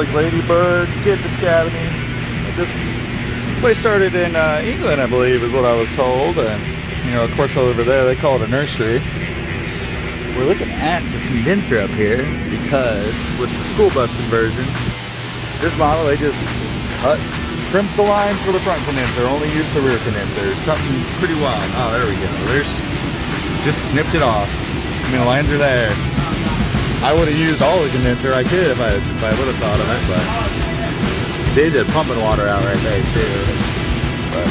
like Ladybird Kids Academy. This place started in England, I believe, is what I was told. And, you know, of course, over there, they call it a nursery. We're looking at the condenser up here because with the school bus conversion, this model, they just crimped the lines for the front condenser, only used the rear condenser. Something pretty wild. Oh, there we go. Just snipped it off. I mean, the lines are there. I would have used all the condenser I could if I would have thought of it, but they did pumping water out right there too. But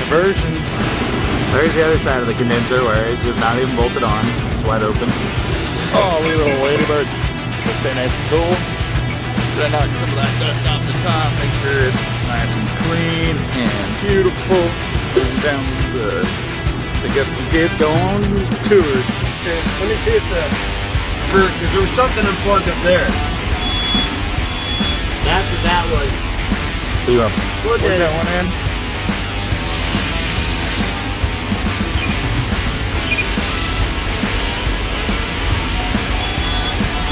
conversion. There's the other side of the condenser where it's just not even bolted on. It's wide open. Oh, we little ladybirds. They'll stay nice and cool. Gonna knock some of that dust off the top. Make sure it's nice and clean and beautiful. And down the. To get some kids going on tours. Okay, let me see if because there was something unplugged up there. That's what that was. So you want to plug that one in?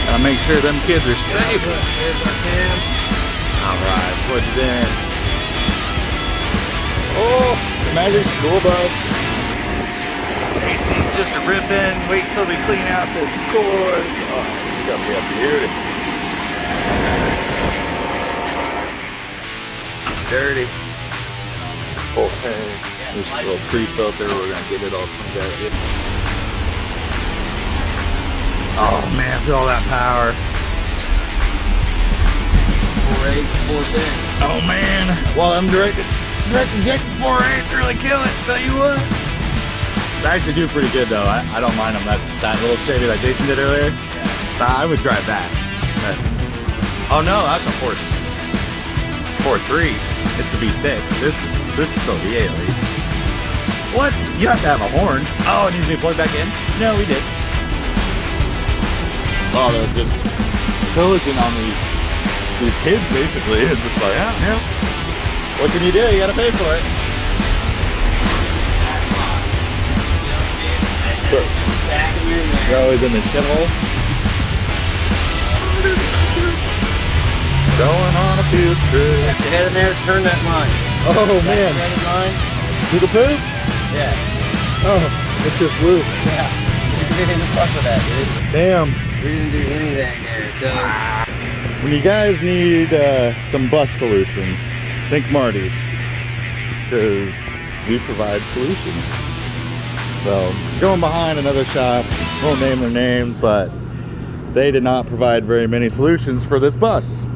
Gotta make sure them kids are safe. There's our cam. Alright, put it in. Oh, the magic school bus. AC's just ripping. Wait till we clean out this course. Oh, she's gonna be a beauty. Dirty. Oh, hey. There's a little pre-filter. We're gonna get it all cleaned out here. Oh man, feel all that power. 4.8, 4.10. Oh man. Well, I'm direct inject 4.8 really kill it. Tell you what. They actually do pretty good though. I don't mind them. That little Chevy that Jason did earlier. Yeah. I would drive that. But, oh no, that's a 4.3. It's the V6. This is still V8 at least. What? You have to have a horn. Oh, it needs to be plugged back in? No, we did. Oh, they're just pillaging on these kids basically. It's just like, yeah. What can you do? You gotta pay for it. You're always in the shithole. Going on a field trip. Get head in there, turn that line. Oh man. That line. To the poop? Yeah. Oh, it's just loose. Yeah. We didn't fuck with that, dude. Damn. We didn't do anything there, so. When you guys need some bus solutions, think Marty's. Because we provide solutions. So, going behind another shop, won't name their name, but they did not provide very many solutions for this bus.